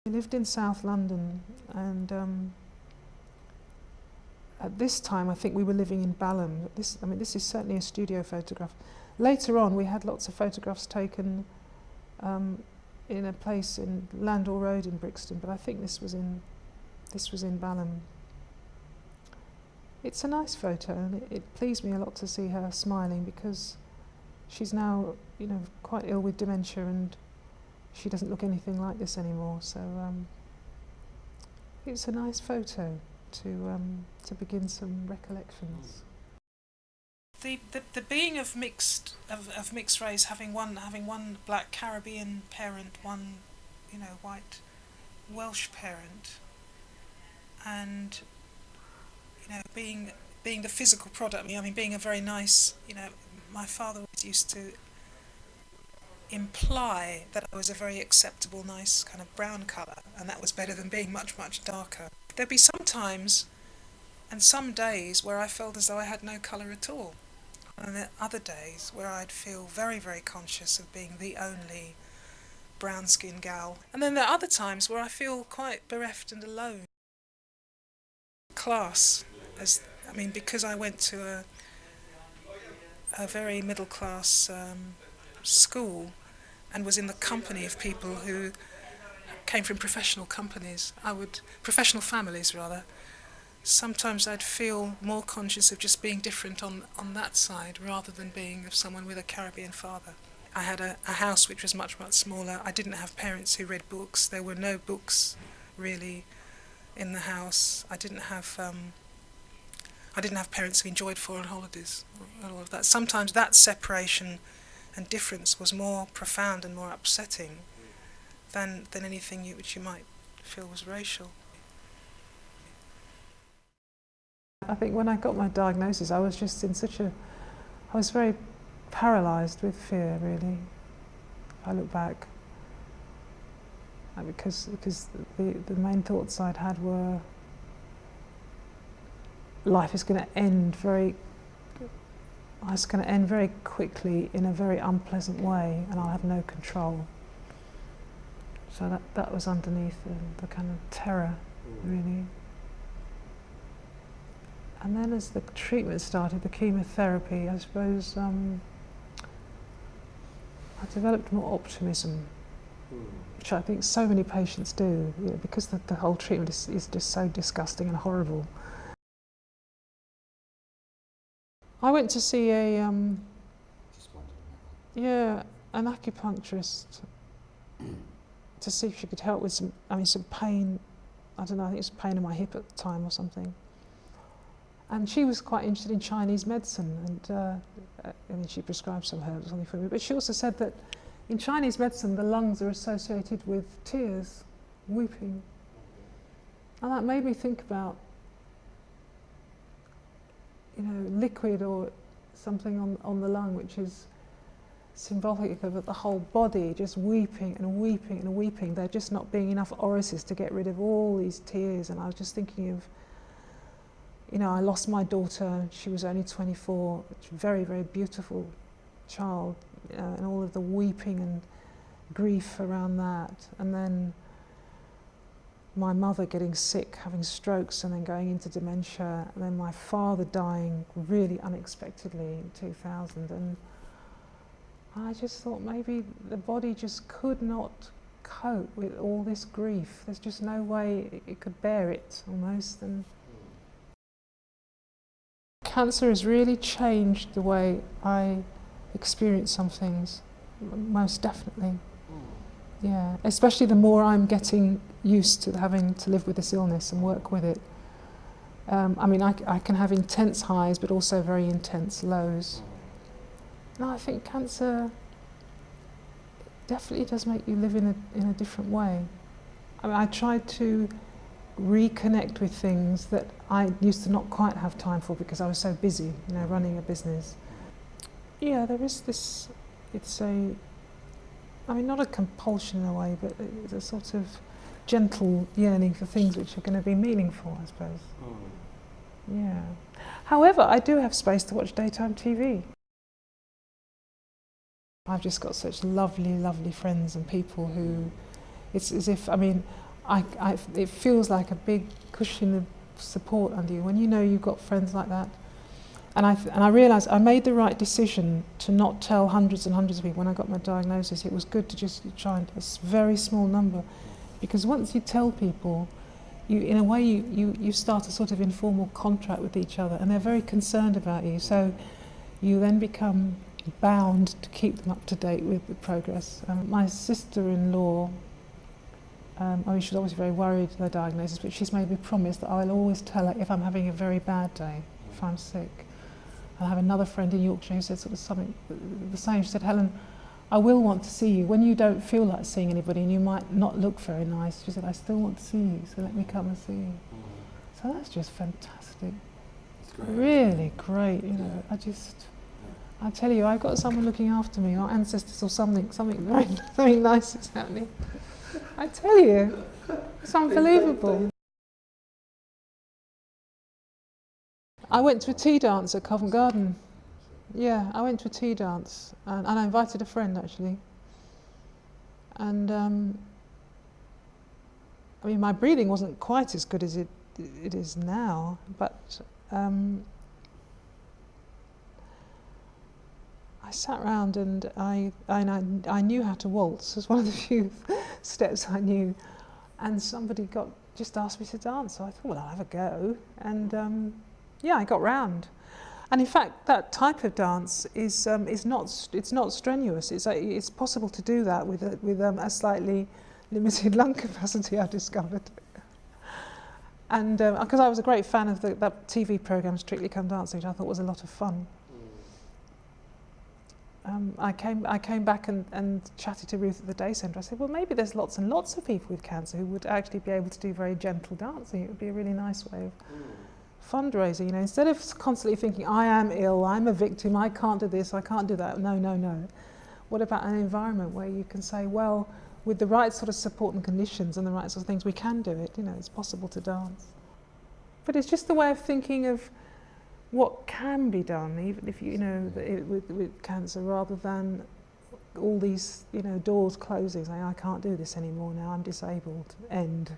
We lived in South London, and at this time I think we were living in Balham. This is certainly a studio photograph. Later on we had lots of photographs taken in a place in Landor Road in Brixton, but I think this was in Balham. It's a nice photo, and it pleased me a lot to see her smiling, because she's now, quite ill with dementia, and she doesn't look anything like this anymore. So it's a nice photo to begin some recollections. The being of mixed race, having one black Caribbean parent, one white Welsh parent, and being the physical product. Being a very nice, my father was used to imply that I was a very acceptable, nice kind of brown colour, and that was better than being much, much darker. There'd be some times and some days where I felt as though I had no colour at all, and there are other days where I'd feel very, very conscious of being the only brown-skinned gal. And then there are other times where I feel quite bereft and alone. Class, because I went to a very middle-class school and was in the company of people who came from professional families rather. Sometimes I'd feel more conscious of just being different on that side rather than being of someone with a Caribbean father. I had a house which was much, much smaller. I didn't have parents who read books. There were no books really in the house. I didn't have parents who enjoyed foreign holidays and all of that. Sometimes that separation and difference was more profound and more upsetting than anything which you might feel was racial. I think when I got my diagnosis, I was just I was very paralysed with fear, really. If I look back, because the main thoughts I'd had were, life is going to end very quickly in a very unpleasant way, and I'll have no control. So that was underneath the kind of terror, really. And then as the treatment started, the chemotherapy, I suppose I developed more optimism, which I think so many patients do, because the whole treatment is just so disgusting and horrible. I went to see an acupuncturist to see if she could help with some pain. I don't know, I think it was pain in my hip at the time or something. And she was quite interested in Chinese medicine, and she prescribed some herbs or something for me. But she also said that in Chinese medicine, the lungs are associated with tears, weeping. And that made me think about liquid or something on the lung, which is symbolic of the whole body just weeping and weeping and weeping. There just not being enough orifices to get rid of all these tears. And I was just thinking of, I lost my daughter. She was only 24, a very, very beautiful child, and all of the weeping and grief around that. And then my mother getting sick, having strokes, and then going into dementia, and then my father dying really unexpectedly in 2000. And I just thought maybe the body just could not cope with all this grief. There's just no way it could bear it, almost. And cancer has really changed the way I experience some things, most definitely. Yeah, especially the more I'm getting used to having to live with this illness and work with it. I can have intense highs, but also very intense lows. No, I think cancer definitely does make you live in a different way. I tried to reconnect with things that I used to not quite have time for because I was so busy, running a business. Yeah, there is this, not a compulsion in a way, but it's a sort of gentle yearning for things which are going to be meaningful, I suppose. Yeah. However, I do have space to watch daytime TV. I've just got such lovely, lovely friends and people who, it's as if, it feels like a big cushion of support under you when you know you've got friends like that. And I realised I made the right decision to not tell hundreds and hundreds of people when I got my diagnosis. It was good to just try and a very small number, because once you tell people, in a way you start a sort of informal contract with each other, and they're very concerned about you. So you then become bound to keep them up to date with the progress. My sister-in-law, she's obviously very worried with her diagnosis, but she's made me promise that I'll always tell her if I'm having a very bad day, if I'm sick. I have another friend in Yorkshire who said sort of something the same. She said, Helen, I will want to see you when you don't feel like seeing anybody and you might not look very nice. She said, I still want to see you, so let me come and see you. So that's just fantastic. It's great. Really great, you know. I tell you, I've got someone looking after me, our ancestors or something very nice is happening. I tell you, it's unbelievable. I went to a tea dance at Covent Garden. Yeah, I went to a tea dance and I invited a friend actually. And I mean, my breathing wasn't quite as good as it is now, but I sat round and I knew how to waltz. It was one of the few steps I knew. And somebody just asked me to dance, so I thought, well, I'll have a go. And yeah, I got round. And in fact, that type of dance is not strenuous. It's possible to do that with a slightly limited lung capacity, I discovered. And because I was a great fan of that TV program, Strictly Come Dancing, which I thought was a lot of fun. I came back and chatted to Ruth at the day centre. I said, well, maybe there's lots and lots of people with cancer who would actually be able to do very gentle dancing. It would be a really nice way of fundraising, you know, instead of constantly thinking, I am ill, I'm a victim, I can't do this, I can't do that. No, no, no. What about an environment where you can say, well, with the right sort of support and conditions and the right sort of things, we can do it, you know, it's possible to dance. But it's just the way of thinking of what can be done, even if you know, with cancer, rather than all these, you know, doors closing, saying, I can't do this anymore now, I'm disabled, end.